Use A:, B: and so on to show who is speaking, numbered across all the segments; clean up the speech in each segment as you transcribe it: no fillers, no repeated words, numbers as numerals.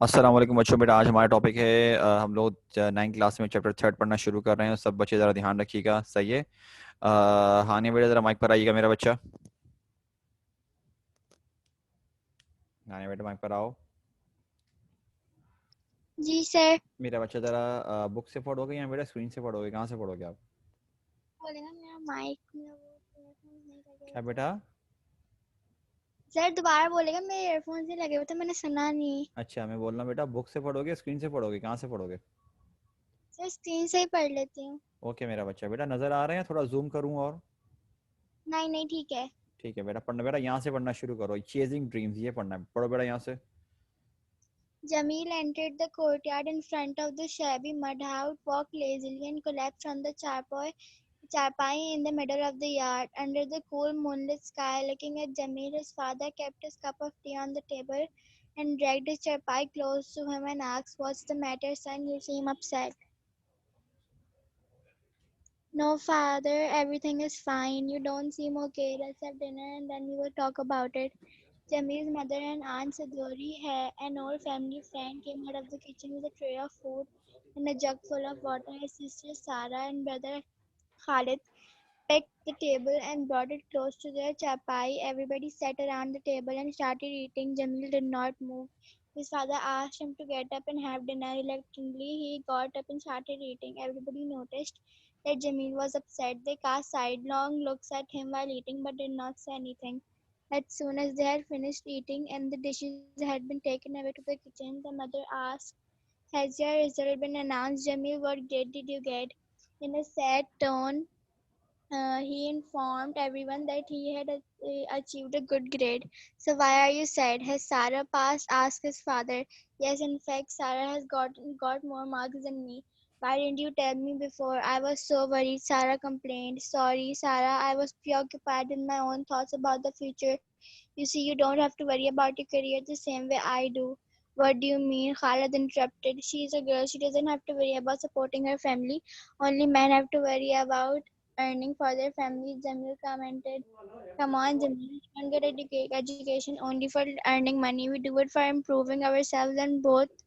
A: अस्सलाम वालेकुम बच्चों। बेटा आज हमारा टॉपिक है हम लोग 9th क्लास में चैप्टर 3 पढ़ना शुरू कर रहे हैं। सब बच्चे ज़रा ध्यान रखिएगा, सही है। हानिया बेटा ज़रा माइक पर आइएगा मेरा बच्चा। हानिया बेटा माइक पर आओ।
B: जी सर।
A: मेरा बच्चा ज़रा बुक से पढ़ोगे या बेटा स्क्रीन से पढ़ोगे, कहाँ से पढ़ोगे आप?
B: बोलेगा मेरा माइक में वो ईयरफोन्स नहीं लगे हुए
A: क्या
B: थे।
A: बेटा?
B: सर दोबारा बोलेगा, मेरे ईयरफोन्स नहीं लगे हुए थे, मैंने सुना नहीं।
A: अच्छा, मैं बोल रहा हूँ बेटा बुक से पढ़ोगे स्क्रीन से पढ़ोगे, कहाँ से पढ़ोगे?
B: सर स्क्रीन से ही पढ़ लेती हूँ।
A: ओके मेरा बच्चा। बेटा नज़र आ रहे हैं? थोड़ा जूम करूँ और?
B: नहीं नहीं ठीक है।
A: ठीक है बेटा, पढ़ना बेटा यहाँ से पढ़ना शुरू करो। चेजिंग ड्रीम्स ये पढ़ना है, पढ़ो बेटा यहाँ से।
B: Jamil entered the courtyard in front of the shabby mud house, walked lazily and collapsed on the charpai in the middle of the yard. Under the cool moonlit sky, looking at Jamil, his father kept his cup of tea on the table and dragged his charpai close to him and asked, "What's the matter, son? You seem upset." No, father, everything is fine. You don't seem okay. Let's have dinner and then we will talk about it. Jamil's mother and Aunt Sadhuri, an old family friend, came out of the kitchen with a tray of food and a jug full of water. His sister Sarah and brother Khalid picked the table and brought it close to their chapai. Everybody sat around the table and started eating. Jamil did not move. His father asked him to get up and have dinner. Reluctantly, he got up and started eating. Everybody noticed that Jamil was upset. They cast sidelong looks at him while eating but did not say anything. As soon as they had finished eating and the dishes had been taken away to the kitchen, the mother asked, "Has your result been announced, Jamil? What grade did you get?" In a sad tone, he informed everyone that he had achieved a good grade. "So why are you sad? Has Sarah passed?" asked his father. "Yes, in fact, Sarah has got more marks than me." "Why didn't you tell me before? I was so worried," Sarah complained. "Sorry, Sarah, I was preoccupied with my own thoughts about the future. You see, you don't have to worry about your career the same way I do." "What do you mean?" Khalid interrupted. "She is a girl. She doesn't have to worry about supporting her family. Only men have to worry about earning for their families," Jamil commented. "Come on, Jamil, we don't get education only for earning money. We do it for improving ourselves, and both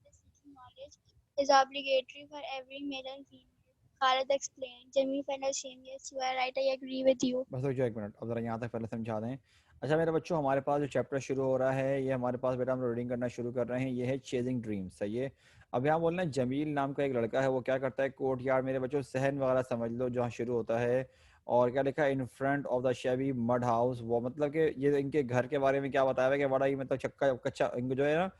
B: that seeking knowledge is obligatory for every male and female." Khalid explained. Jamil felt ashamed. "Yes, you are right. I agree with you."
A: बस रुक जाओ एक minute, अब ज़रा यहाँ तक पहले समझा दें। अच्छा मेरे बच्चों, हमारे पास जो चैप्टर शुरू हो रहा है ये हमारे पास बेटा हम रीडिंग करना शुरू कर रहे हैं। ये है चेजिंग ड्रीम्स, सही है। अब यहाँ बोल रहे हैं जमील नाम का एक लड़का है, वो क्या करता है, कोर्ट यार्ड मेरे बच्चों सहन वगैरह समझ लो जहाँ शुरू होता है। और क्या लिखा है, in front of the chevy mud house. वो मतलब कि ये इनके घर के बारे में क्या बताया हुआ है कि बड़ा ही मतलब चक्का कच्चा इनको जो है ना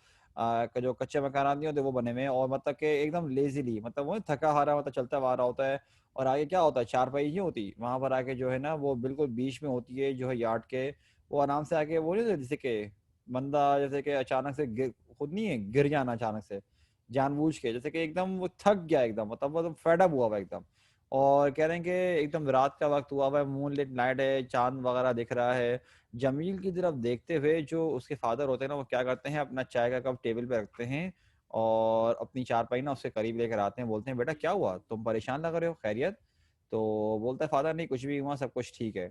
A: जो कच्चे मकान नहीं होते वो बने हुए हैं। और मतलब कि एकदम लेजीली, मतलब वो थका हारा मतलब चलता हुआ आ रहा होता है। और आगे क्या होता है, चारपाई नहीं होती वहां पर आके जो है ना वो बिल्कुल बीच में होती है जो है यार्ड के। वो आराम से आके वो नहीं होता जैसे कि बंदा जैसे कि अचानक से खुद नहीं है गिर जाना अचानक से जानबूझ के, जैसे कि एकदम वो थक गया एकदम, मतलब वो फेड अप हुआ हुआ एकदम। और कह रहे हैं कि एकदम रात का वक्त हुआ हुआ है, मूनलिट नाइट है, चांद वगैरह दिख रहा है। जमील की तरफ देखते हुए जो उसके फादर होते हैं ना वो क्या करते हैं, अपना चाय का कप टेबल पे रखते हैं और अपनी चारपाई ना उसके करीब लेकर आते हैं। बोलते हैं बेटा क्या हुआ, तुम परेशान लग रहे हो, खैरियत? तो बोलता है फादर नहीं कुछ भी हुआ, सब कुछ ठीक है।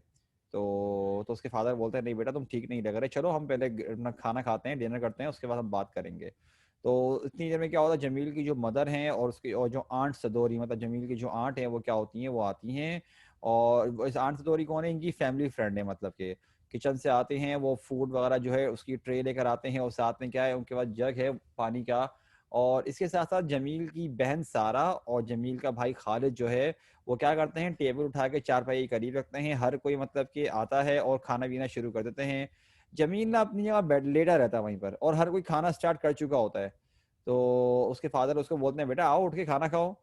A: तो उसके फादर बोलते हैं नहीं बेटा तुम ठीक नहीं लग रहे, चलो हम पहले अपना खाना खाते हैं, डिनर करते हैं, उसके बाद हम बात करेंगे। तो इतनी देर में क्या होता है, जमील की जो मदर हैं और उसकी और जो आंट सदोरी, मतलब जमील की जो आंट है वो क्या होती हैं, वो आती हैं। और इस आंट सदोरी कौन है, इनकी फैमिली फ्रेंड है, मतलब कि किचन से आते हैं, वो फूड वगैरह जो है उसकी ट्रे लेकर आते हैं और साथ में क्या है उनके पास जग है पानी का। और इसके साथ साथ जमील की बहन सारा और जमील का भाई खालिद जो है वो क्या करते हैं, टेबल उठा के चारपाई के करीब रखते हैं। हर कोई मतलब कि आता है और खाना पीना शुरू कर देते हैं। जमील ना अपनी जगह बेड लेटा रहता है वहीं पर और हर कोई खाना स्टार्ट कर चुका होता है। तो उसके फादर उसको बोलते हैं बेटा आओ उठ के खाना खाओ।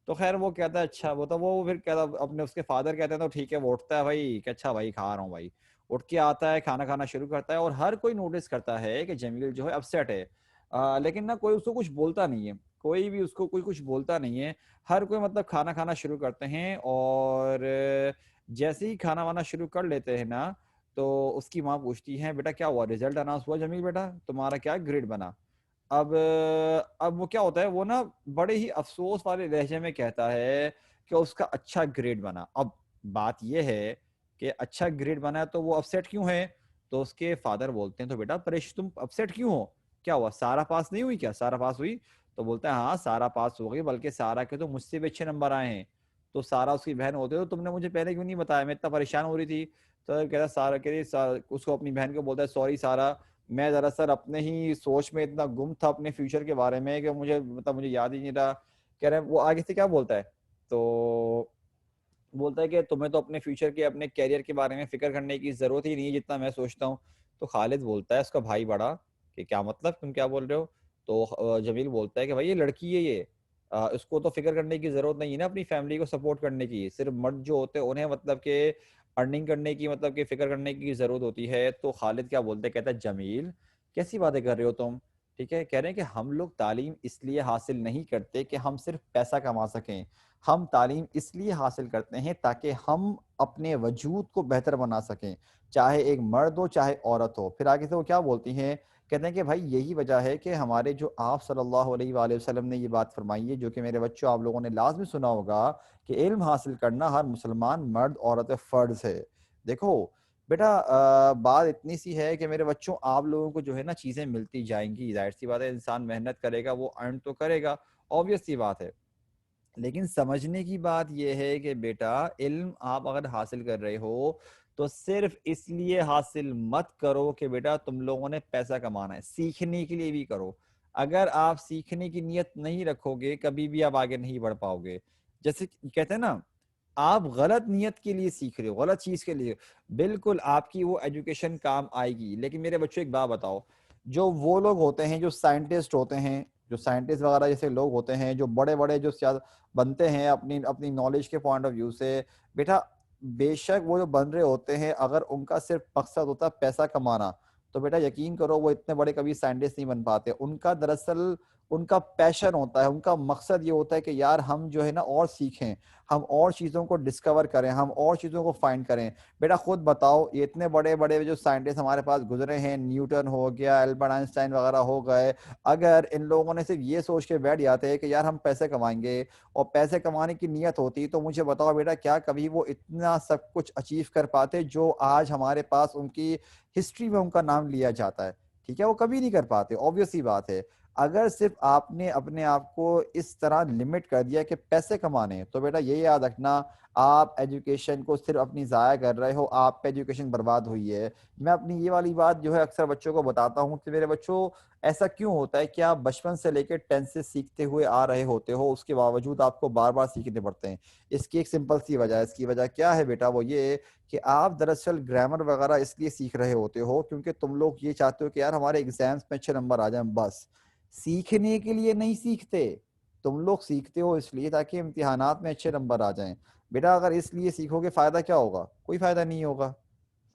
A: तो खैर वो कहता है अच्छा, वो तो वो फिर कहता अपने उसके फादर कहते हैं तो ठीक है, वो उठता है भाई कि अच्छा भाई खा रहा हूँ भाई। उठ के आता है, खाना खाना शुरू करता है और हर कोई नोटिस करता है कि जमील जो है अपसेट है। लेकिन ना कोई उसको कुछ बोलता नहीं है, कोई भी उसको कोई कुछ बोलता नहीं है। हर कोई मतलब खाना खाना शुरू करते हैं और जैसे ही खाना वाना शुरू कर लेते हैं ना तो उसकी माँ पूछती है बेटा क्या हुआ, रिजल्ट अनाउंस हुआ जमील बेटा, तुम्हारा क्या ग्रेड बना? अब अब वो क्या होता है, वो ना बड़े ही अफसोस वाले लहजे में कहता है कि उसका अच्छा ग्रेड बना। अब बात ये है कि अच्छा ग्रेड बना है तो वो अपसेट क्यों है? तो उसके फादर बोलते हैं तो बेटा परेश तुम अपसेट क्यों हो, क्या हुआ, सारा पास नहीं हुई क्या, सारा पास हुई। तो बोलता है हाँ सारा पास हो गई, बल्कि सारा के तो मुझसे भी अच्छे नंबर आए हैं। तो सारा उसकी बहन होते तो तुमने मुझे पहले क्यों नहीं बताया, मैं इतना परेशान हो रही थी। तो कहता सारा कह रही उसको अपनी बहन को बोलता है सॉरी सारा, मैं दरअसल अपने ही सोच में इतना गुम था अपने फ्यूचर के बारे में कि मुझे मतलब मुझे याद ही नहीं रहा। कह रहे हैं वो आगे से क्या बोलता है, तो बोलता है कि तुम्हें तो अपने फ्यूचर के अपने कैरियर के बारे में फिक्र करने की जरूरत ही नहीं है जितना मैं सोचता हूँ। तो खालिद बोलता है उसका भाई बड़ा कि क्या मतलब तुम क्या बोल रहे हो। तो जमील बोलता है कि भाई ये लड़की है ये, इसको तो फिक्र करने की जरूरत नहीं है ना अपनी फैमिली को सपोर्ट करने की, सिर्फ मर्द जो होते हैं उन्हें मतलब के अर्निंग करने की मतलब कि फिक्र करने की जरूरत होती है। तो खालिद क्या बोलते हैं, कहता है जमील कैसी बातें कर रहे हो तुम, ठीक है, कह रहे हैं कि हम लोग तालीम इसलिए हासिल नहीं करते कि हम सिर्फ पैसा कमा सकें, हम तालीम इसलिए हासिल करते हैं ताकि हम अपने वजूद को बेहतर बना सकें, चाहे एक मर्द हो चाहे औरत हो। फिर आगे से वो क्या बोलती हैं, कहते हैं कि भाई यही वजह है कि हमारे जो आप सल्लल्लाहु अलैहि वसल्लम ने ये बात फरमाई है, जो कि मेरे बच्चों आप लोगों ने लाजमी सुना होगा, कि इल्म हासिल करना हर मुसलमान मर्द औरत फर्ज है। देखो बेटा बात इतनी सी है कि मेरे बच्चों आप लोगों को जो है ना चीज़ें मिलती जाएंगी, जाहिर सी बात है, इंसान मेहनत करेगा वो अर्न तो करेगा, ऑब्वियस सी बात है। लेकिन समझने की बात यह है कि बेटा इल्म आप अगर हासिल कर रहे हो तो सिर्फ इसलिए हासिल मत करो कि बेटा तुम लोगों ने पैसा कमाना है, सीखने के लिए भी करो। अगर आप सीखने की नीयत नहीं रखोगे कभी भी आप आगे नहीं बढ़ पाओगे। जैसे कहते हैं ना, आप गलत नियत के लिए सीख रहे हो, गलत चीज के लिए, बिल्कुल आपकी वो एजुकेशन काम आएगी। लेकिन मेरे बच्चों एक बात बताओ, जो वो लोग होते हैं जो साइंटिस्ट होते हैं, जो साइंटिस्ट वगैरह जैसे लोग होते हैं जो बड़े बड़े जो बनते हैं अपनी अपनी नॉलेज के पॉइंट ऑफ व्यू से, बेटा बेशक वो जो बन रहे होते हैं अगर उनका सिर्फ मकसद होता है पैसा कमाना, तो बेटा यकीन करो वो इतने बड़े कभी साइंटिस्ट नहीं बन पाते। उनका दरअसल उनका पैशन होता है, उनका मकसद ये होता है कि यार हम जो है ना और सीखें, हम और चीज़ों को डिस्कवर करें, हम और चीज़ों को फाइंड करें। बेटा खुद बताओ ये इतने बड़े बड़े जो साइंटिस्ट हमारे पास गुजरे हैं, न्यूटन हो गया, एल्बर्ट आइंस्टाइन वगैरह हो गए, अगर इन लोगों ने सिर्फ ये सोच के बैठ जाते हैं कि यार हम पैसे कमाएंगे और पैसे कमाने की नीयत होती, तो मुझे बताओ बेटा क्या कभी वो इतना सब कुछ अचीव कर पाते जो आज हमारे पास उनकी हिस्ट्री में उनका नाम लिया जाता है। ठीक है, वो कभी नहीं कर पाते, ऑब्वियस ही बात है। अगर सिर्फ आपने अपने आप को इस तरह लिमिट कर दिया कि पैसे कमाने हैं, तो बेटा ये याद रखना आप एजुकेशन को सिर्फ अपनी ज़ाया कर रहे हो, आप पे एजुकेशन बर्बाद हुई है। मैं अपनी ये वाली बात जो है अक्सर बच्चों को बताता हूँ कि मेरे बच्चों ऐसा क्यों होता है कि आप बचपन से लेकर 10th से सीखते हुए आ रहे होते हो, उसके बावजूद आपको बार बार सीखने पड़ते हैं। इसकी एक सिंपल सी वजह है, इसकी वजह क्या है बेटा, वो ये कि आप दरअसल ग्रामर वगैरह इसलिए सीख रहे होते हो क्योंकि तुम लोग ये चाहते हो कि यार हमारे एग्जाम्स में अच्छे नंबर आ जाएं, बस सीखने के लिए नहीं सीखते। तुम लोग सीखते हो इसलिए ताकि इम्तिहानात में अच्छे नंबर आ जाएं। बेटा अगर इसलिए सीखोगे फायदा क्या होगा, कोई फायदा नहीं होगा।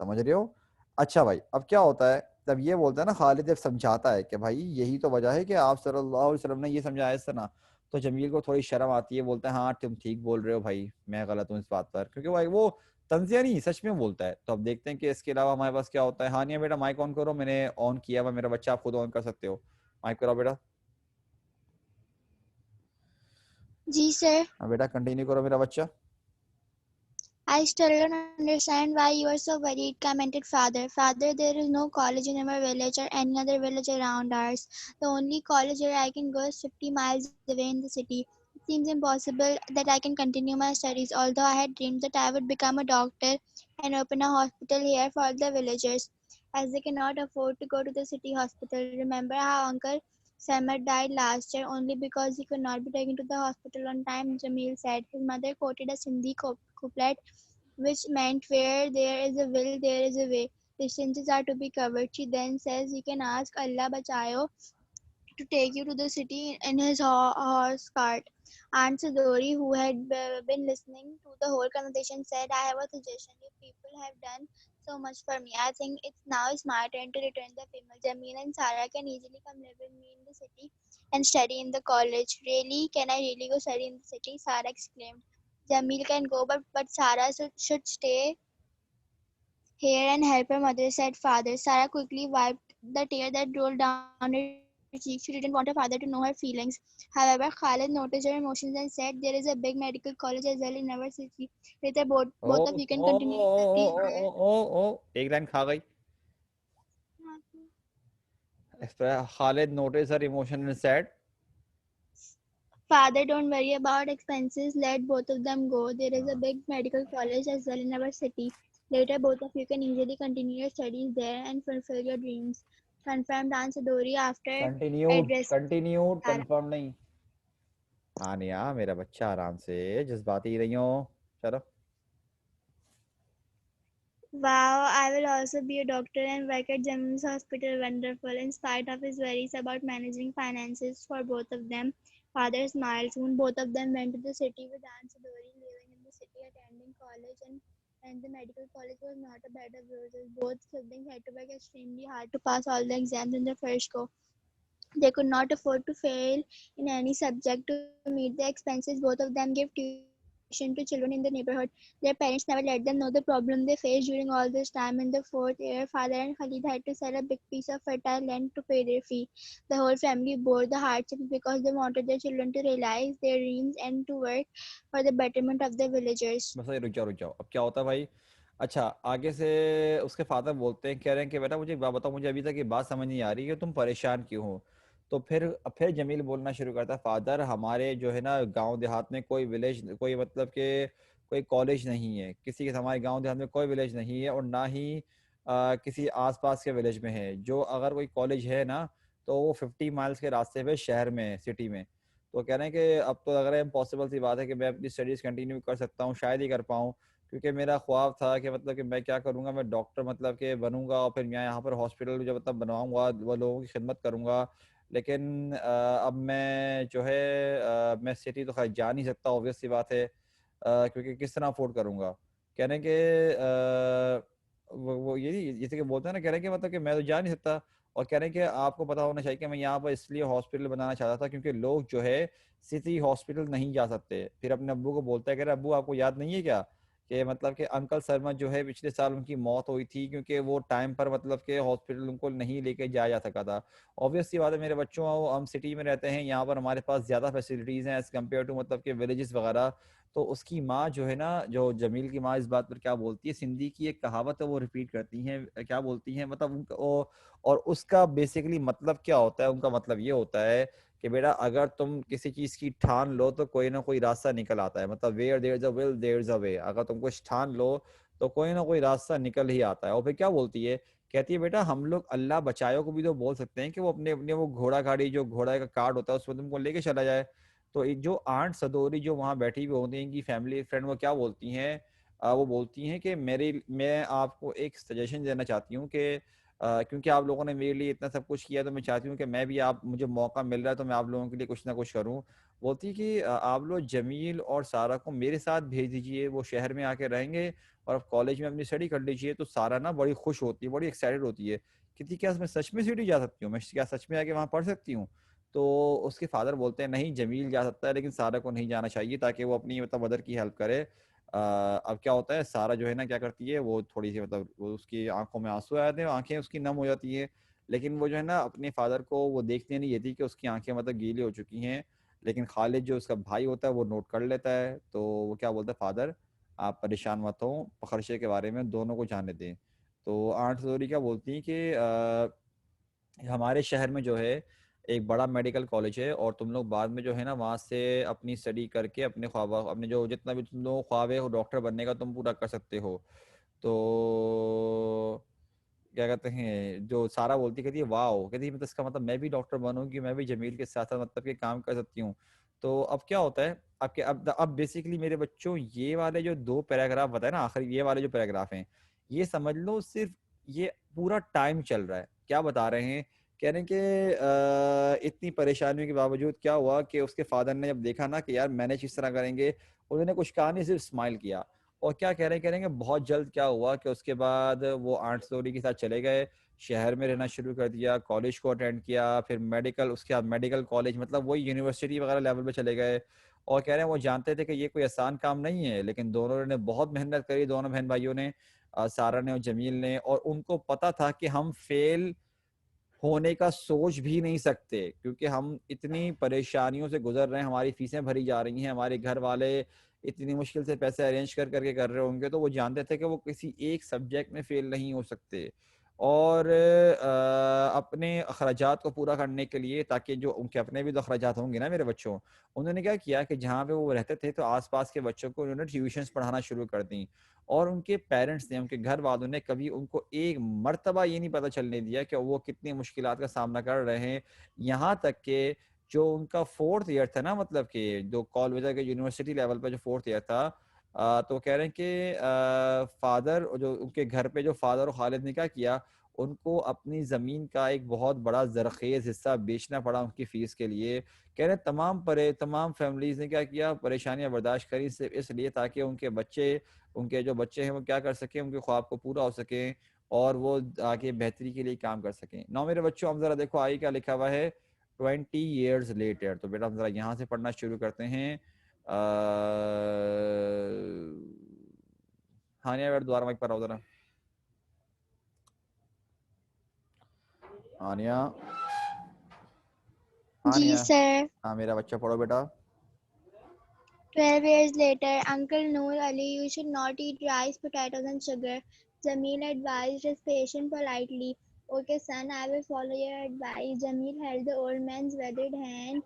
A: समझ रहे हो। अच्छा भाई अब क्या होता है, जब ये बोलता है ना खालिद, जब समझाता है कि भाई यही तो वजह है कि आप सल्लल्लाहु अलैहि वसल्लम ने ये समझाया इस तरह, तो जमील को थोड़ी शर्म आती है, बोलता है हाँ तुम ठीक बोल रहे हो भाई, मैं गलत हूँ इस बात पर, क्योंकि भाई वो तंजिया नहीं सच में बोलता है। तो अब देखते हैं कि इसके अलावा हमारे पास क्या होता है। हानिया बेटा माइक ऑन करो, मैंने ऑन किया हुआ मेरा बच्चा, आप खुद ऑन कर सकते हो, माइक करो बेटा।
B: जी सर।
A: हाँ बेटा कंटिन्यू करो मेरा बच्चा।
B: I still don't understand why you are so worried, commented father. Father, there is no college in our village or any other village around ours. The only college where I can go is 50 miles away in the city. It seems impossible that I can continue my studies, although I had dreamed that I would become a doctor and open a hospital here for all the villagers, as they cannot afford to go to the city hospital. Remember how Uncle Samad died last year only because he could not be taken to the hospital on time, Jamil said. His mother quoted a Sindhi couplet which meant where there is a will, there is a way. Distances are to be covered. She then says you can ask Allah Bachayo to take you to the city in his horse cart. Aunt Sidori, who had been listening to the whole conversation, said, I have a suggestion. You people have done so much for me. I think it's my turn to return the family. Jamil and Sarah can easily come live with me in the city and study in the college. Really? Can I really go study in the city? Sarah exclaimed. Jamil can go, but Sarah should stay here and help her mother, said father. Sarah quickly wiped the tear that rolled down her cheek. She didn't want her father to know her feelings. However, Khalid noticed her emotions and said, there is a big medical college as well in our city. Later, both
A: O
B: of you can
A: O
B: continue
A: O
B: your
A: O
B: studies
A: O
B: there.
A: ओ ओ, एक line खा गई। Khalid noticed her emotion and said,
B: Father, don't worry about expenses. Let both of them go. There is a big medical college as well in our city. Later, both of you can easily continue your studies there and fulfill your dreams. Confirmed answer Dori after addressing
A: continued,
B: Sarah.
A: confirm नहीं। आनिया मेरा बच्चा आराम से, जज्बाती ही रही हो। चलो।
B: Wow, I will also be a doctor and work at Gem's Hospital. Wonderful. In spite of his worries about managing finances for both of them, father smiled. Soon both of them went to the city with Aunt Sidori living in the city, attending college, and the medical college was not a bed of roses. Both siblings had to work extremely hard to pass all the exams in their first go. They could not afford to fail in any subject to meet the expenses. Both of them gave tuition to children in the neighborhood. Their parents never let them know the problem they faced during all this time. In the fourth year, father and Khalid had to sell a big piece of fertile land to pay their fee. The whole family bore the hardships because they wanted their children to realize their dreams and to work for the betterment of the villagers.
A: बस ये रुक जाओ, अब क्या होता है भाई। अच्छा, आगे से उसके फादर बोलते हैं, कह रहे हैं कि बेटा मुझे एक बात बताओ, मुझे अभी तक ये बात समझ नहीं आ रही कि तुम परेशान क्यों हो। तो फिर जमील बोलना शुरू करता है, फादर हमारे जो है ना गांव देहात में कोई विलेज, कोई मतलब के कोई कॉलेज नहीं है, किसी के हमारे गांव देहात में कोई विलेज नहीं है, और ना ही किसी आसपास के विलेज में है। जो अगर कोई कॉलेज है ना, तो वो 50 माइल्स के रास्ते पे शहर में, सिटी में। तो कह रहे हैं कि अब तो लग रहा है इम्पॉसिबल सी बात है कि मैं अपनी स्टडीज़ कंटिन्यू कर सकता हूँ, शायद ही कर पाऊँ। क्योंकि मेरा ख्वाब था कि मतलब कि मैं क्या करूँगा, मैं डॉक्टर मतलब कि बनूँगा, और फिर मैं यहाँ पर हॉस्पिटल जो मतलब बनवाऊँगा, वो लोगों की खिदमत करूँगा। लेकिन अब मैं जो है मैं सिटी तो खैर जा नहीं सकता, ऑब्वियस सी बात है। क्योंकि किस तरह अफोर्ड करूँगा। कह रहे हैं कि वो यही जैसे कि बोलते हैं ना, कह रहे हैं कि मतलब कि मैं तो जा नहीं सकता। और कह रहे हैं कि आपको पता होना चाहिए कि मैं यहाँ पर इसलिए हॉस्पिटल बनाना चाहता था क्योंकि लोग जो है सिटी हॉस्पिटल नहीं जा सकते। फिर अपने अब्बू को बोलता है, कह रहे अब्बू आपको याद नहीं है क्या कि मतलब कि अंकल शर्मा जो है पिछले साल उनकी मौत हुई थी क्योंकि वो टाइम पर मतलब के हॉस्पिटल उनको नहीं लेके जाया जा सका था। ऑब्वियस सी बात है मेरे बच्चों, हम सिटी में रहते हैं, यहाँ पर हमारे पास ज़्यादा फैसिलिटीज़ हैं एज़ कम्पेयर टू मतलब के विलेजेस वगैरह। तो उसकी माँ जो है ना, जो जमील की माँ, इस बात पर क्या बोलती है, सिंधी की एक कहावत है वो रिपीट करती हैं, क्या बोलती हैं मतलब उनका और उसका बेसिकली मतलब क्या होता है, उनका मतलब ये होता है कि बेटा अगर तुम किसी चीज की ठान लो तो कोई ना कोई रास्ता निकल आता है। मतलब where there is a will there is a way, अगर तुम कुछ ठान लो तो कोई ना कोई रास्ता निकल ही आता है। और फिर क्या बोलती है, कहती है बेटा हम लोग अल्लाह बचाओ को भी तो बोल सकते हैं कि वो अपने अपने वो घोड़ा गाड़ी, जो घोड़ा का कार्ड होता है उसमें तुमको लेके चला जाए। तो एक जो आंट सदोरी जो वहाँ बैठी हुई होती हैं, इनकी फैमिली फ्रेंड, वो क्या बोलती हैं, वो बोलती हैं कि मैं आपको एक सजेशन देना चाहती हूँ कि क्योंकि आप लोगों ने मेरे लिए इतना सब कुछ किया, तो मैं चाहती हूँ कि मैं भी, आप मुझे मौका मिल रहा है तो मैं आप लोगों के लिए कुछ ना कुछ करूँ। बोलती है कि आप लोग जमील और सारा को मेरे साथ भेज दीजिए, वो शहर में आके रहेंगे और आप कॉलेज में अपनी स्टडी कर लीजिए। तो सारा ना बड़ी खुश होती है, बड़ी एक्साइटेड होती है, कहती क्या मैं सच में सिटी जा सकती हूँ, मैं क्या सच में आके वहाँ पढ़ सकती हूँ। तो उसके फादर बोलते हैं नहीं, जमील जा सकता है लेकिन सारा को नहीं जाना चाहिए, ताकि वो अपनी मतलब मदर की हेल्प करे। अब क्या होता है, सारा जो है ना क्या करती है, वो थोड़ी सी मतलब वो उसकी आंखों में आंसू आ जाते हैं, आंखें उसकी नम हो जाती है। लेकिन वो जो है ना अपने फादर को वो देखती नहीं, ये थी कि उसकी आंखें मतलब गीली हो चुकी हैं। लेकिन खालिद जो उसका भाई होता है वो नोट कर लेता है, तो वो क्या बोलता है, फादर आप परेशान मत हो, खर्चे के बारे में दोनों को जाने दें। तो आंट जोरी क्या बोलती हैं कि हमारे शहर में जो है एक बड़ा मेडिकल कॉलेज है, और तुम लोग बाद में जो है ना वहाँ से अपनी स्टडी करके अपने ख्वाब, अपने जो जितना भी तुम लोग ख्वाब है वो डॉक्टर बनने का तुम पूरा कर सकते हो। तो क्या कहते हैं, जो सारा बोलती, कहती है वाह, कहती है मतलब इसका मतलब मैं भी डॉक्टर बनूंगी, मैं भी जमील के साथ साथ मतलब के काम कर सकती हूँ। तो अब क्या होता है, अब बेसिकली मेरे बच्चों, ये वाले जो दो पैराग्राफ बताए ना, आखिरी ये वाले जो पैराग्राफ हैं, ये समझ लो सिर्फ ये पूरा टाइम चल रहा है। क्या बता रहे हैं, कह रहे हैं कि इतनी परेशानियों के बावजूद क्या हुआ कि उसके फादर ने जब देखा ना कि यार मैनेज किस तरह करेंगे, उन्होंने कुछ कहा नहीं, सिर्फ स्माइल किया। और क्या कह रहे हैं कि बहुत जल्द क्या हुआ कि उसके बाद वो आंट स्टोरी के साथ चले गए, शहर में रहना शुरू कर दिया, कॉलेज को अटेंड किया, फिर मेडिकल, उसके बाद मेडिकल कॉलेज मतलब वही यूनिवर्सिटी वगैरह लेवल पे चले गए। और कह रहे हैं वो जानते थे कि ये कोई आसान काम नहीं है, लेकिन दोनों ने बहुत मेहनत करी, दोनों बहन भाइयों ने, सारा ने और जमील ने, और उनको पता था कि हम फेल होने का सोच भी नहीं सकते क्योंकि हम इतनी परेशानियों से गुजर रहे हैं, हमारी फीसें भरी जा रही हैं, हमारे घर वाले इतनी मुश्किल से पैसे अरेंज कर करके कर रहे होंगे, तो वो जानते थे कि वो किसी एक सब्जेक्ट में फेल नहीं हो सकते। और अपने अखराजात को पूरा करने के लिए, ताकि जो उनके अपने भी तो अखराजात होंगे ना मेरे बच्चों, उन्होंने क्या किया कि जहाँ पे वो रहते थे तो आसपास के बच्चों को उन्होंने ट्यूशन्स पढ़ाना शुरू कर दी। और उनके पेरेंट्स ने, उनके घर वालों ने कभी उनको एक मर्तबा ये नहीं पता चलने दिया कि वो कितनी मुश्किलात का सामना कर रहे हैं। यहाँ तक कि जो उनका फोर्थ ईयर था ना, मतलब कि जो कॉलेज के यूनिवर्सिटी लेवल पर जो फोर्थ ईयर था, तो कह रहे हैं कि फादर, जो उनके घर पे जो फादर और खालिद ने क्या किया, उनको अपनी ज़मीन का एक बहुत बड़ा ज़रखेज़ हिस्सा बेचना पड़ा उनकी फ़ीस के लिए। कह रहे हैं तमाम फैमिलीज़ ने क्या किया, परेशानियां बर्दाश्त करी, सिर्फ इसलिए ताकि उनके जो बच्चे हैं वो क्या कर सकें, उनके ख्वाब को पूरा हो सकें और वो आगे बेहतरी के लिए काम कर सकें। नौ मेरे बच्चों, हम ज़रा देखो आगे क्या लिखा हुआ है, 20 years later। तो बेटा हम ज़रा यहाँ से पढ़ना शुरू करते हैं। हानिया बेटा दोबारा माइक पर आओ ज़रा। हानिया,
B: जी
A: हानिया।
B: सर।
A: हाँ मेरा बच्चा, पढ़ो बेटा।
B: 12 years later, Uncle Noor Ali, you should not eat rice, potatoes, and sugar. Jamil advised his patient politely. Okay, son, I will follow your advice. Jamil held the old man's weathered hand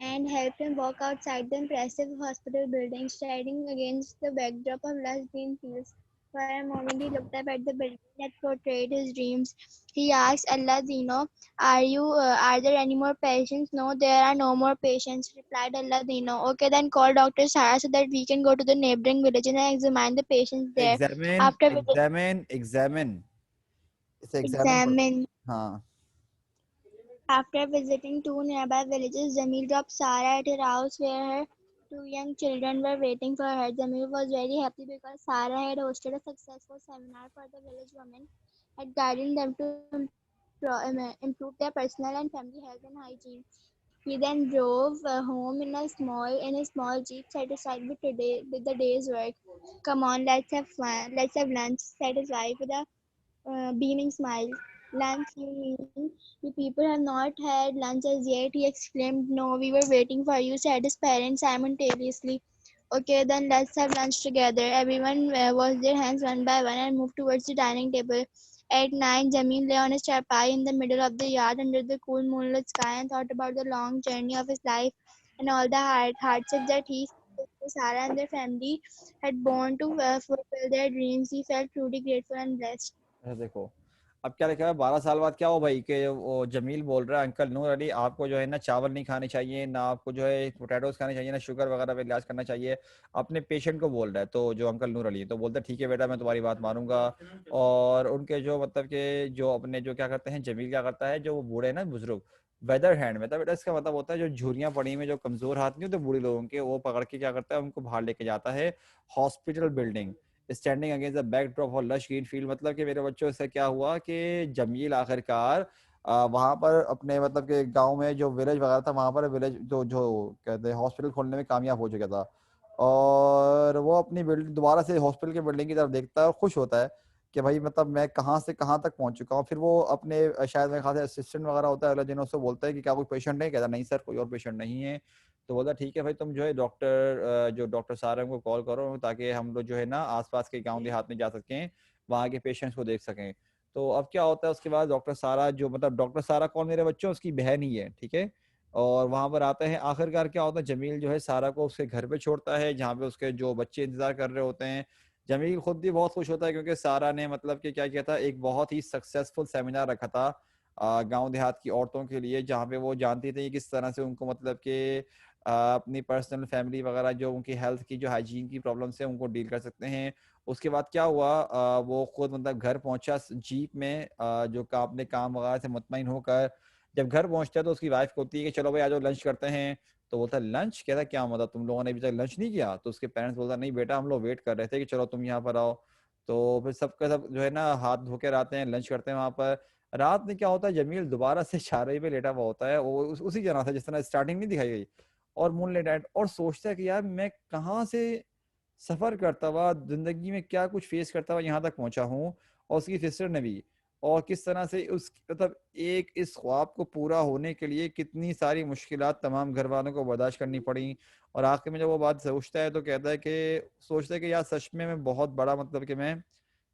B: and helped him walk outside the impressive hospital building, standing against the backdrop of lush green fields. For a moment, he looked up at the building that portrayed his dreams. He asked Allah Dino, Are there any more patients? No, there are no more patients, replied Allah Dino. Okay, then call Dr. Sarah so that we can go to the neighboring villages and examine the patients there.
A: Examine,
B: After
A: examine, इसे examine पढ़ो।
B: examine
A: हाँ।
B: After visiting two nearby villages, Jamil dropped Sarah at her house where her two young children were waiting for her. Jamil was very happy because Sarah had hosted a successful seminar for the village women, had guided them to improve their personal and family health and hygiene. He then drove home in a small jeep, satisfied with the day's work. Come on, let's have fun. Let's have lunch, said his wife with a beaming smile. Lunch, you mean? You people have not had lunch as yet, he exclaimed. No, we were waiting for you, said his parents simultaneously. Okay, then let's have lunch together. Everyone washed their hands one by one and moved towards the dining table. At 9, Jamil lay on his charpai in the middle of the yard under the cool moonlit sky and thought about the long journey of his life and all the hardships that he, Sarah, and their family had borne to fulfill their dreams. He felt truly grateful and blessed.
A: अच्छा देखो, अब क्या लिखा है, 12 साल बाद क्या हो भाई, कि वो जमील बोल रहा है अंकल नूर अली, आपको जो है ना चावल नहीं खाने चाहिए, ना आपको जो है पोटैटोज खाने चाहिए, ना शुगर वगैरह पे इलाज करना चाहिए। अपने पेशेंट को बोल रहा है, तो जो अंकल नूर अली है, तो बोलता है ठीक है बेटा, मैं तुम्हारी बात मानूंगा। और उनके जो मतलब के जो अपने जो क्या करते हैं, जमील क्या करता है, जो वो बूढ़े हैं ना बुजुर्ग, वेदर हैंड में था बेटा, इसका मतलब होता है जो झुर्रियां पड़ी में जो कमजोर हाथ नहीं होते बूढ़े लोगों के, वो पकड़ के क्या करता है, उनको बाहर लेके जाता है hospital building, standing against the backdrop of lush green field. मतलब कि मेरे बच्चों से क्या हुआ कि जमील आखिरकार वहां पर अपने मतलब के गांव में जो विलेज वगैरह था, वहां पर विलेज जो जो कहते हैं हॉस्पिटल खोलने में कामयाब हो चुका था। और वो अपनी बिल्डिंग दोबारा से हॉस्पिटल की बिल्डिंग की तरफ देखता है और खुश होता है कि भाई मतलब मैं कहाँ से कहाँ तक पहुंच चुका हूँ। फिर वो अपने शायद मेरे ख्याल से असिस्टेंट वगैरह होता है अगले दिन, उससे बोलता है कि क्या कोई पेशेंट नहीं, कहता नहीं सर कोई और पेशेंट नहीं है। तो बोलता ठीक है भाई, तुम जो है जो डॉक्टर साहब हैं उनको कॉल करो, ताकि हम लोग जो है ना आसपास के गांव देहात में जा सकें, वहाँ के पेशेंट्स को देख सकें। तो अब क्या होता है उसके बाद, डॉक्टर सारा जो मतलब डॉक्टर सारा कौन, मेरे बच्चों उसकी बहन ही है, ठीक है। और वहां पर आते हैं, आखिरकार क्या होता है, जमील जो है सारा को उसके घर पे छोड़ता है जहाँ पे उसके जो बच्चे इंतजार कर रहे होते हैं। जमील खुद भी बहुत खुश होता है क्योंकि सारा ने मतलब कि क्या किया था, एक बहुत ही सक्सेसफुल सेमिनार रखा था गांव देहात की औरतों के लिए, जहाँ पे वो जानती थी किस तरह से उनको मतलब कि अपनी पर्सनल फैमिली वगैरह जो उनकी हेल्थ की जो हाइजीन की प्रॉब्लम्स है उनको डील कर सकते हैं। उसके बाद क्या हुआ, वो खुद मतलब घर पहुंचा जीप में, जो अपने काम वगैरह से मुतमईन होकर जब घर पहुंचता है तो उसकी वाइफ होती है कि चलो भाई आज लंच करते हैं। तो बोलता है लंच, कहता क्या मतलब तुम लोगों ने अभी तक लंच नहीं किया? तो उसके पेरेंट्स बोलता नहीं बेटा, हम लोग वेट कर रहे थे कि चलो तुम यहाँ पर आओ। तो फिर सबका सब जो है ना हाथ धो के आते हैं, लंच करते हैं वहां पर। रात में क्या होता है, जमील दोबारा से चारपाई पे लेटा हुआ होता है, वो उसी तरह से जिस तरह स्टार्टिंग नहीं दिखाई गई, और मून लेट एट, और सोचता है कि यार मैं कहाँ से सफर करता हुआ जिंदगी में क्या कुछ फेस करता हुआ यहाँ तक पहुंचा हूँ, और उसकी सिस्टर ने भी। और किस तरह से उस मतलब एक इस ख्वाब को पूरा होने के लिए कितनी सारी मुश्किलात तमाम घर वालों को बर्दाश्त करनी पड़ी। और आखिर में जब वो बात सोचता है तो कहता है कि सोचता है कि यार सच में मैं बहुत बड़ा मतलब कि मैं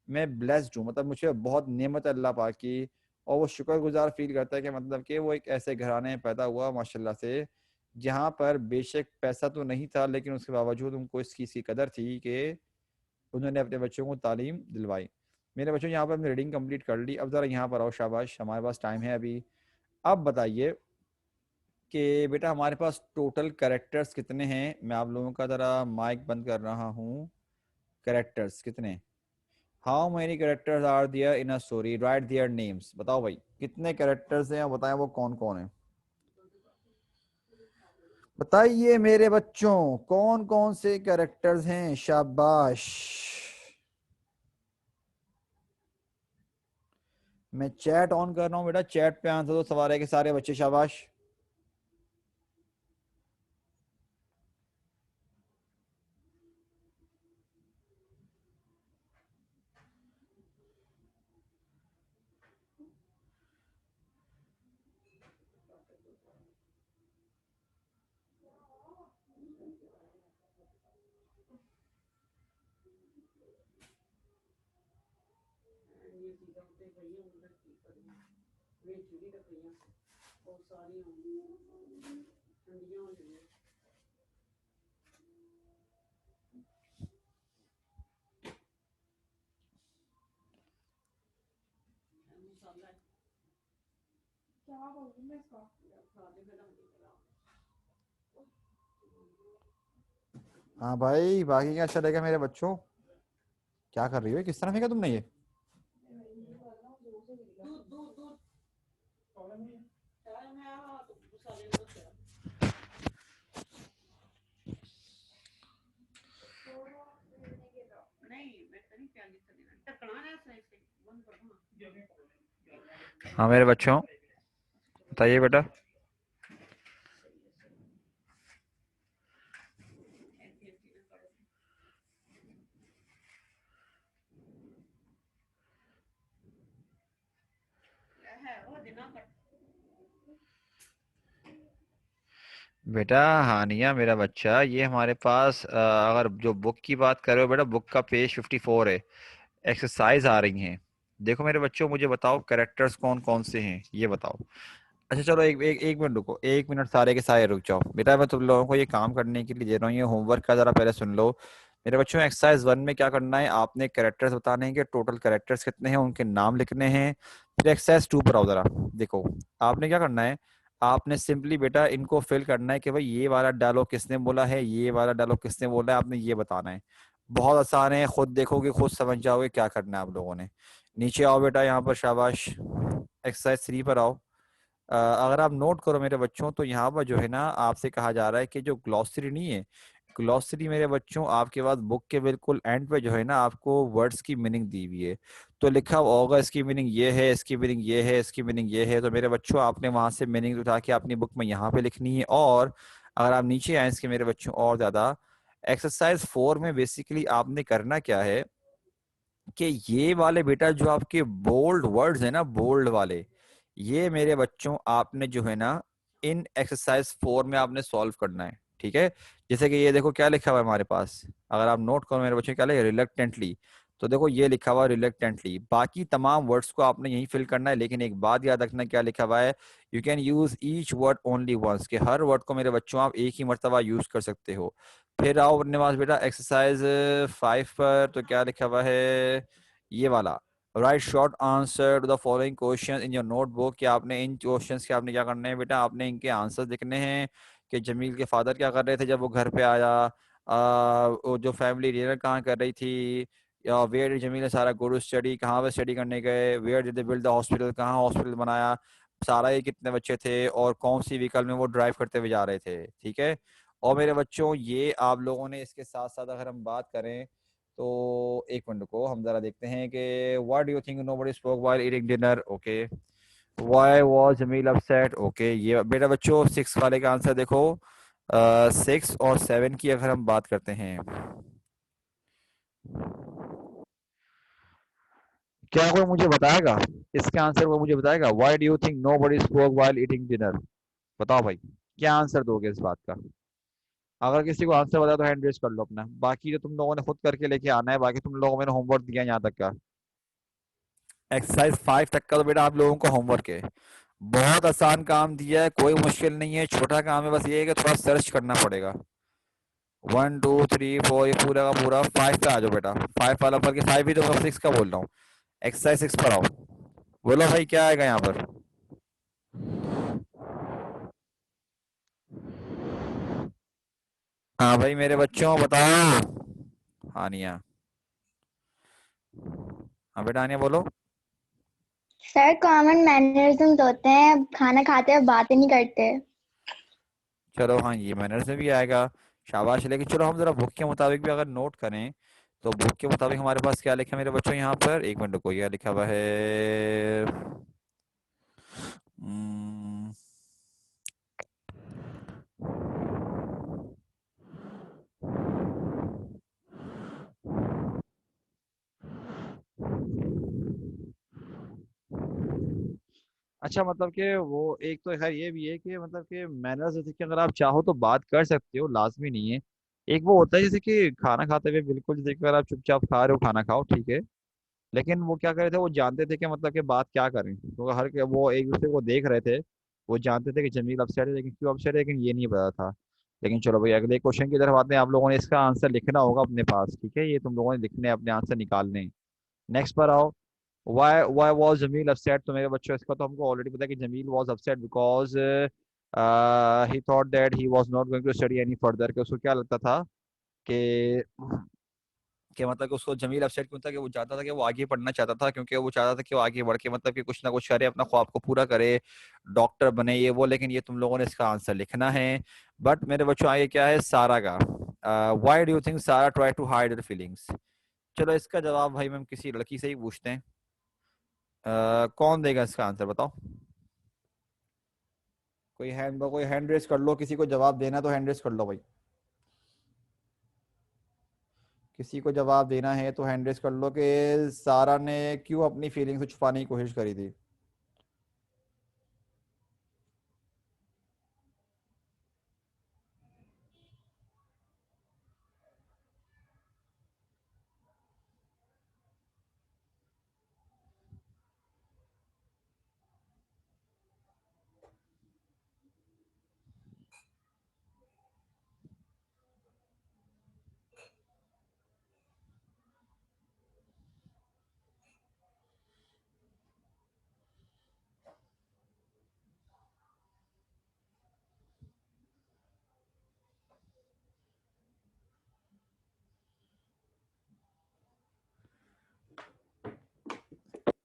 A: मैं ब्लेस्ड हूँ, मतलब मुझे बहुत नेमत है अल्लाह पाक की, और वो शुक्रगुजार फील करता है कि मतलब कि वो एक ऐसे घराने में पैदा हुआ माशाल्लाह से, जहाँ पर बेशक पैसा तो नहीं था लेकिन उसके बावजूद उनको इस चीज़ की कदर थी कि उन्होंने अपने बच्चों को तालीम दिलवाई। मेरे बच्चों यहाँ पर हमने रीडिंग कंप्लीट कर ली, अब ज़रा यहाँ पर आओ, शाबाश, हमारे पास टाइम है अभी। अब बताइए कि बेटा हमारे पास टोटल कैरेक्टर्स कितने हैं। मैं आप लोगों का ज़रा माइक बंद कर रहा हूँ। कैरेक्टर्स कितने, how many characters are there in a story, write their names. बताओ भाई कितने कैरेक्टर्स हैं और बताएं वो कौन कौन है। बताइए मेरे बच्चों कौन कौन से कैरेक्टर्स हैं, शाबाश। मैं चैट ऑन कर रहा हूँ बेटा, चैट पे आंसर दो सवाल है कि सारे बच्चे, शाबाश। हाँ भाई बाकी क्या चलेगा मेरे बच्चों, क्या कर रही हो, किस तरह फेंका तुमने ये। हाँ मेरे बच्चों बताइए बेटा। बेटा हानिया मेरा बच्चा, ये हमारे पास अगर जो बुक की बात कर रहे हो बेटा, बुक का पेज 54 है, एक्सरसाइज आ रही हैं। देखो मेरे बच्चों मुझे बताओ कैरेक्टर्स कौन कौन से हैं ये बताओ। अच्छा चलो एक मिनट रुको, एक मिनट सारे के सारे रुक जाओ बेटा, मैं तुम लोगों को ये काम करने के लिए दे रहा हूँ, ये होमवर्क का जरा पहले सुन लो। मेरे बच्चों एक्सरसाइज 1 में क्या करना है, आपने कैरेक्टर्स बताने हैं कि टोटल कैरेक्टर्स कितने हैं, उनके नाम लिखने हैं। फिर एक्सरसाइज 2 पर आओ जरा। देखो आपने क्या करना है, आपने सिंपली बेटा इनको फिल करना है कि भाई ये वाला डायलॉग किसने बोला है, ये वाला डायलॉग किसने बोला है, आपने ये बताना है। बहुत आसान है, खुद देखोगे खुद समझ जाओगे क्या करना है आप लोगों ने। नीचे आओ बेटा यहाँ पर, शाबाश। एक्सरसाइज 3 पर आओ। अगर आप नोट करो मेरे बच्चों तो यहाँ पर जो है ना आपसे कहा जा रहा है कि जो ग्लॉसरी नहीं है, ग्लॉसरी मेरे बच्चों आपके पास बुक के बिल्कुल एंड पे जो है ना आपको वर्ड्स की मीनिंग दी हुई है। तो लिखा हुआ होगा इसकी मीनिंग ये है, इसकी मीनिंग ये है, इसकी मीनिंग ये है। तो मेरे बच्चों आपने वहां से मीनिंग उठा के अपनी बुक में यहाँ पे लिखनी है। और अगर आप नीचे आए इसके मेरे बच्चों और ज्यादा, एक्सरसाइज 4 में बेसिकली आपने करना क्या है कि ये वाले बेटा जो आपके बोल्ड वर्ड्स है ना, बोल्ड वाले, ये मेरे बच्चों आपने जो है ना इन एक्सरसाइज 4 में आपने सॉल्व करना है, ठीक है। जैसे कि ये देखो क्या लिखा हुआ है हमारे पास, अगर आप नोट करो मेरे बच्चों क्या लिखा है, रिलक्टेंटली। तो देखो ये लिखा हुआ है रिलक्टेंटली, बाकी तमाम वर्ड्स को आपने यहीं फिल करना है, लेकिन एक बात याद रखना क्या लिखा हुआ है, you can use each word only once, के हर वर्ड को मेरे बच्चों आप एक ही मर्तबा यूज कर सकते हो। फिर आओ अपने पास बेटा एक्सरसाइज 5 पर, तो क्या लिखा हुआ है ये वाला, write short answer to the following question in your notebook. कि आपने इन क्वेश्चंस के आपने क्या करना है बेटा, आपने इनके आंसर लिखने हैं कि जमील के फादर क्या कर रहे थे जब वो घर पे आया, वो जो फैमिली डिनर कहाँ कर रही थी, या वेयर डिड जमील ने सारा गो टू स्टडी, कहाँ पे स्टडी करने गए, where did they build the hospital, कहाँ हॉस्पिटल बनाया, सारा ये कितने बच्चे थे, और कौन सी व्हीकल में वो ड्राइव करते हुए जा रहे थे, ठीक है। और मेरे बच्चों ये आप लोगों ने इसके साथ साथ अगर हम बात करें तो एक मिनट को हम जरा देखते हैं कि what do you think nobody spoke while eating dinner, okay. Why was Jameel upset, okay. ये बेटा बच्चों 6 वाले का आंसर देखो। 6 और 7 की अगर हम बात करते हैं, क्या कोई मुझे बताएगा इसके आंसर को, मुझे बताएगा why do you think nobody spoke while eating dinner. बताओ भाई क्या आंसर दोगे इस बात का। अगर किसी को आंसर बता तो हैंड रेज कर लो अपना, बाकी जो तुम लोगों ने खुद करके लेके आना है, बाकी तुम लोगों ने होमवर्क दिया है यहाँ तक का। एक्सरसाइज 5 तक का तो बेटा आप लोगों को होमवर्क है। बहुत आसान काम दिया है, कोई मुश्किल नहीं है, छोटा काम है, बस ये है कि थोड़ा सर्च करना पड़ेगा। 1 2 3 4 ये पूरा का पूरा 5 पे आ जाओ बेटा। 5 वाला पर 5 ही तो मैं 6 का बोल रहा हूँ। एक्सरसाइज 6 पर आओ। बोलो भाई क्या आएगा यहाँ पर। हाँ भाई मेरे बच्चों बताओ। आनिया। हाँ बेटा आनिया बोलो।
B: सर कॉमन मैनरिज्म होते हैं, खाना खाते हैं बातें नहीं करते।
A: चलो हाँ ये मैनर्स में भी आएगा। शाबाश। लेकिन चलो हम जरा बुक के मुताबिक भी अगर नोट करें तो बुक के मुताबिक हमारे पास क्या लिखा है मेरे बच्चों यहाँ पर, एक मिनट को क्या लिखा हुआ है। हम्म, अच्छा मतलब कि वो एक तो खैर ये भी है कि मतलब कि मैनर्स जैसे कि अगर आप चाहो तो बात कर सकते हो, लाजमी नहीं है। एक वो होता है जैसे कि खाना खाते हुए बिल्कुल जैसे कि अगर आप चुपचाप खा रहे हो खाना खाओ ठीक है। लेकिन वो क्या कर रहे थे, वो जानते थे कि मतलब कि बात क्या करें, क्योंकि वो एक दूसरे को देख रहे थे। वो जानते थे कि जमील अपसेट है, लेकिन क्यों अपसेट है लेकिन ये नहीं पता था। लेकिन चलो भाई अगले क्वेश्चन की तरफ आते हैं। आप लोगों ने इसका आंसर लिखना होगा अपने पास, ठीक है, ये तुम लोगों ने लिखने हैं, अपने आंसर निकालने हैं। नेक्स्ट पर आओ। Why was जमील अपसेट, तो मेरे बच्चों इसका तो हमको ऑलरेडी पता है कि Jameel was upset because he thought that he was not going to study any further, कि उसको क्या लगता था कि मतलब कि उसको जमील अपसेट क्यों था, कि वो चाहता था कि वो आगे पढ़ना चाहता था, क्योंकि वो चाहता था कि वो आगे बढ़ के मतलब कि कुछ ना कुछ करे, अपना ख्वाब को पूरा करे, डॉक्टर बने ये वो। लेकिन ये तुम लोगों ने इसका आंसर लिखना है। बट मेरे बच्चों आगे क्या है सारा का। Why do you think Sara try to hide her feelings. चलो इसका जवाब भाई हम किसी लड़की से ही पूछते हैं। कौन देगा इसका आंसर बताओ। कोई हैंड रेस कर लो, किसी को जवाब देना तो हैंड रेस कर लो भाई। किसी को जवाब देना है तो हैंड रेस कर लो कि सारा ने क्यों अपनी फीलिंग्स को छुपाने की कोशिश करी थी।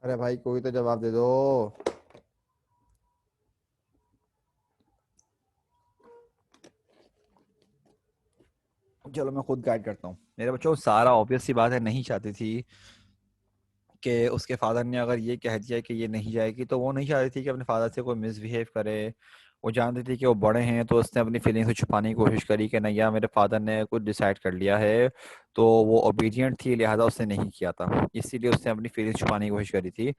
A: अरे भाई कोई तो जवाब दे दो। चलो मैं खुद गाइड करता हूँ मेरे बच्चों। सारा ऑब्वियस सी बात है नहीं चाहती थी कि उसके फादर ने अगर ये कह दिया कि ये नहीं जाएगी, तो वो नहीं चाहती थी कि अपने फादर से कोई मिसबिहेव करे। वो जानती थी कि वो बड़े हैं, तो उसने अपनी फीलिंग्स को छुपाने की कोशिश करी कि नहीं यार मेरे फादर ने कुछ डिसाइड कर लिया है। तो वो ओबीडियंट थी, लिहाजा उसने नहीं किया था, इसीलिए उसने अपनी फीलिंग्स छुपाने की कोशिश करी थी।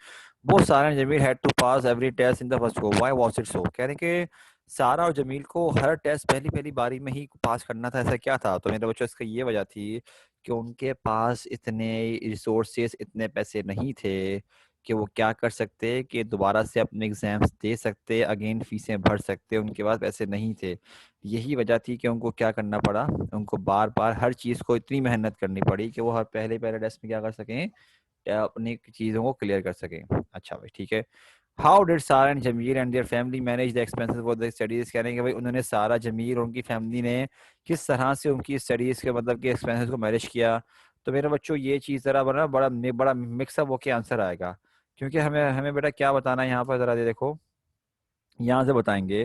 A: वो Sara Jameel had to pass every test in the first go, why was it so, कह रहे कि सारा और जमील को हर टेस्ट पहली पहली बारी में ही पास करना था, ऐसा क्या था। तो मेरे बच्चों इसका ये वजह थी कि उनके पास इतने रिसोर्सेस, इतने पैसे नहीं थे कि वो क्या कर सकते कि दोबारा से अपने एग्जाम्स दे सकते, अगेन फीसें भर सकते, उनके पास पैसे नहीं थे। यही वजह थी कि उनको क्या करना पड़ा, उनको बार बार हर चीज़ को इतनी मेहनत करनी पड़ी कि वो हर पहले पहले टेस्ट में क्या कर सकें, अपनी चीज़ों को क्लियर कर सकें। अच्छा भाई ठीक है। How did Sara and Jameer and their family manage the expenses for the studies, कह रहे हैं कि भाई उन्होंने सारा जमीर और उनकी फैमिली ने किस तरह से उनकी स्टडीज के मतलब के एक्सपेंसेस को मैनेज किया। तो मेरे बच्चों ये चीज़ ज़रा बना बड़ा मिक्सअप होके आंसर आएगा। क्योंकि हमें हमें बेटा क्या बताना है यहाँ पर, ज़रा देखो। यहाँ से बताएंगे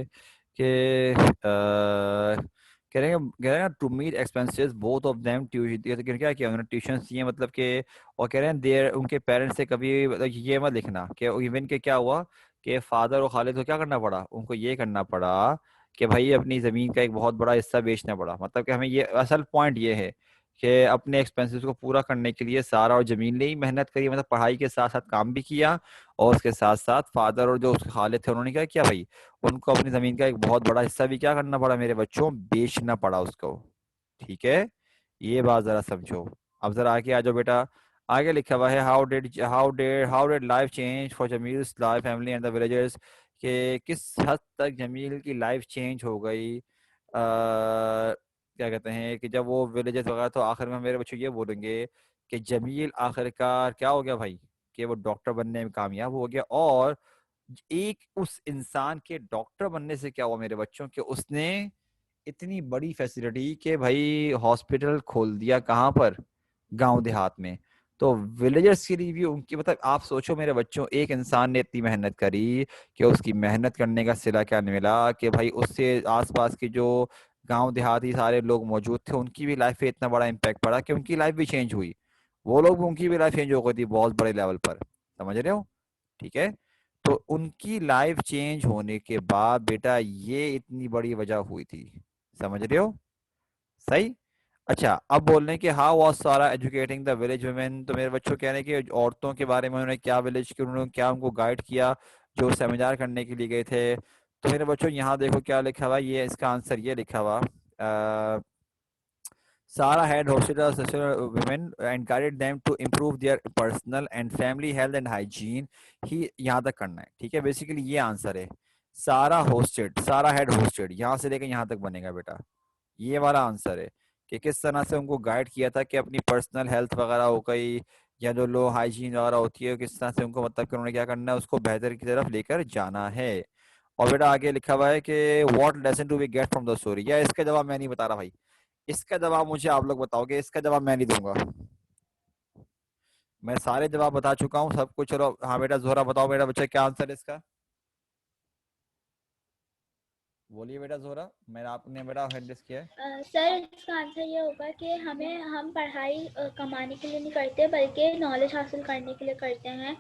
A: कि कह रहे हैं to meet expenses both of them tuition, क्या किया उन्होंने ट्यूशन दिए मतलब कि। और कह रहे हैं देर उनके पेरेंट्स से कभी मतलब ये मत लिखना कि इवन के क्या हुआ कि फादर और खालिद को क्या करना पड़ा, उनको ये करना पड़ा कि भाई अपनी ज़मीन का एक बहुत बड़ा हिस्सा बेचना पड़ा। मतलब कि हमें ये असल पॉइंट ये है कि अपने एक्सपेंसेस को पूरा करने के लिए सारा और ज़मीन ने ही मेहनत करी, मतलब पढ़ाई के साथ साथ काम भी किया। और उसके साथ साथ फादर और जो उसके खालिद थे उन्होंने क्या किया भाई, उनको अपनी जमीन का एक बहुत बड़ा हिस्सा भी क्या करना पड़ा मेरे बच्चों, बेचना पड़ा उसको। ठीक है, ये बात जरा समझो। अब जरा आगे आ जाओ बेटा। आगे लिखा हुआ है how did life change for Jameel's life family and the villagers, कि किस हद तक जमील की लाइफ चेंज हो गई, क्या कहते हैं कि जब वो विलेजेस वगैरह, तो आखिर में मेरे बच्चों ये बोलेंगे कि जमील आखिरकार क्या हो गया भाई, कि वो डॉक्टर बनने में कामयाब हो गया। और एक उस इंसान के डॉक्टर बनने से क्या हुआ मेरे बच्चों, कि उसने इतनी बड़ी फैसिलिटी कि भाई हॉस्पिटल खोल दिया कहाँ पर, गांव देहात में। तो विलेजर्स के लिए भी उनकी, मतलब आप सोचो मेरे बच्चों, एक इंसान ने इतनी मेहनत करी कि उसकी मेहनत करने का सिला क्या मिला, कि भाई उससे आसपास के जो गांव देहाती सारे लोग मौजूद थे उनकी भी लाइफ पे इतना बड़ा इम्पैक्ट पड़ा कि उनकी लाइफ भी चेंज हुई। वो लोग भी, उनकी भी लाइफ चेंज हो गई थी बहुत बड़े लेवल पर। समझ रहे हो? ठीक है। तो उनकी लाइफ चेंज होने के बाद बेटा ये इतनी बड़ी वजह हुई थी। समझ रहे हो? सही। अच्छा, अब बोल रहे हैं कि हाउ वाज सारा एजुकेटिंग द विलेज वुमेन। तो मेरे बच्चों कह रहे हैं कि औरतों के बारे में उन्होंने क्या, विलेज के उन्होंने क्या उनको गाइड किया जो सेमिनार करने के लिए गए थे। तो मेरे बच्चों यहाँ देखो क्या लिखा हुआ, ये इसका आंसर ये लिखा हुआ, Sarah had hosted a session of women and guided them to improve their personal and family health and hygiene। ही यहाँ तक करना है, ठीक है। बेसिकली ये आंसर है, सारा हैड होस्टेड, यहाँ से लेकर यहाँ तक बनेगा बेटा। ये वाला आंसर है कि किस तरह से उनको गाइड किया था कि अपनी पर्सनल हेल्थ वगैरह हो गई, या जो लो हाइजीन वगैरह होती है, किस तरह से उनको, मतलब कि उन्होंने क्या करना है, उसको बेहतर की तरफ लेकर जाना है। और बेटा आगे लिखा हुआ है कि what lesson do we get from the story. या इसका जवाब मैं नहीं बता रहा भाई, इसका जवाब मुझे आप लोग बताओगे, इसका जवाब मैं नहीं दूंगा। मैं सारे जवाब बता चुका हूँ सब कुछ। चलो हाँ बेटा, जोहरा बताओ मेरा बच्चा क्या आंसर है इसका। बोलिए बेटा जोहरा, मेरा आपने बेटा हैंड रेस किया है।
B: सर इसका आंसर ये होगा कि हम पढ़ाई कमाने के लिए नहीं करते बल्कि नॉलेज हासिल करने के लिए करते हैं,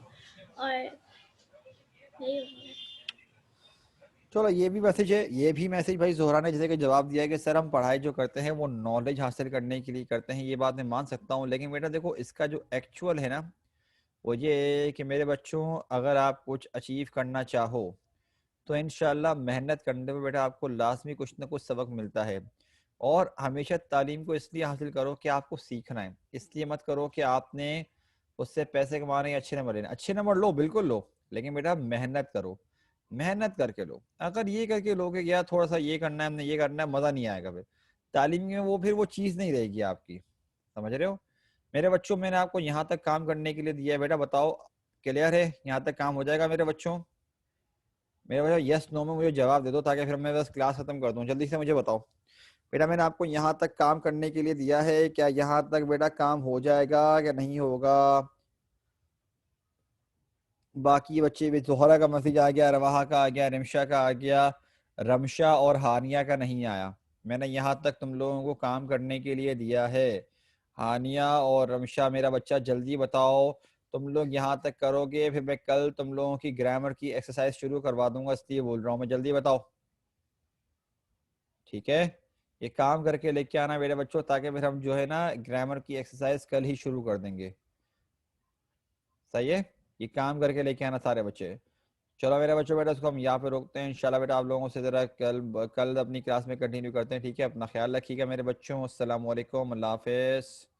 B: और यही होगा।
A: चलो ये भी मैसेज है, ये भी मैसेज भाई जोहरा ने जैसे कि जवाब दिया कि सर हम पढ़ाई जो करते हैं वो नॉलेज हासिल करने के लिए करते हैं, ये बात मैं मान सकता हूँ। लेकिन बेटा देखो इसका जो एक्चुअल है ना, वो ये है कि मेरे बच्चों, अगर आप कुछ अचीव करना चाहो तो इंशाल्लाह मेहनत करने में बेटा आपको लाजमी कुछ ना कुछ सबक मिलता है। और हमेशा तालीम को इसलिए हासिल करो कि आपको सीखना है, इसलिए मत करो कि आपने उससे पैसे कमाने या अच्छे नंबर लेने। अच्छे नंबर लो, बिल्कुल लो, लेकिन बेटा मेहनत करो, मेहनत करके लो। अगर ये करके लोगे यार थोड़ा सा ये करना है, हमने ये करना है, मजा नहीं आएगा फिर तालीम में, वो फिर वो चीज नहीं रहेगी आपकी। समझ रहे हो? मेरे बच्चों, मैंने आपको यहाँ तक काम करने के लिए दिया है बेटा, बताओ क्लियर है? यहाँ तक काम हो जाएगा मेरे बच्चों? मेरे बच्चों यस नो में मुझे जवाब दे दो, ताकि फिर मैं बस क्लास खत्म कर दूं। जल्दी से मुझे बताओ बेटा, मैंने आपको यहाँ तक काम करने के लिए दिया है, क्या यहाँ तक बेटा काम हो जाएगा क्या नहीं होगा? बाकी बच्चे भी, जोहरा का मैसेज आ गया, रवाहा का आ गया, रिमशा का आ गया, रमशा और हानिया का नहीं आया। मैंने यहाँ तक तुम लोगों को काम करने के लिए दिया है। हानिया और रमशा मेरा बच्चा जल्दी बताओ, तुम लोग यहाँ तक करोगे फिर मैं कल तुम लोगों की ग्रामर की एक्सरसाइज शुरू करवा दूंगा, इसलिए बोल रहा हूँ मैं, जल्दी बताओ। ठीक है, ये काम करके लेके आना मेरे बच्चों, ताकि फिर हम जो है ना ग्रामर की एक्सरसाइज कल ही शुरू कर देंगे। सही है, ये काम करके लेके आना सारे बच्चे। चलो मेरे बच्चों, बेटा इसको हम यहाँ पे रोकते हैं। इंशाल्लाह बेटा आप लोगों से जरा कल कल अपनी क्लास में कंटिन्यू करते हैं। ठीक है, अपना ख्याल रखिएगा मेरे बच्चों। अस्सलाम वालेकुम, अल्लाह हाफिज़।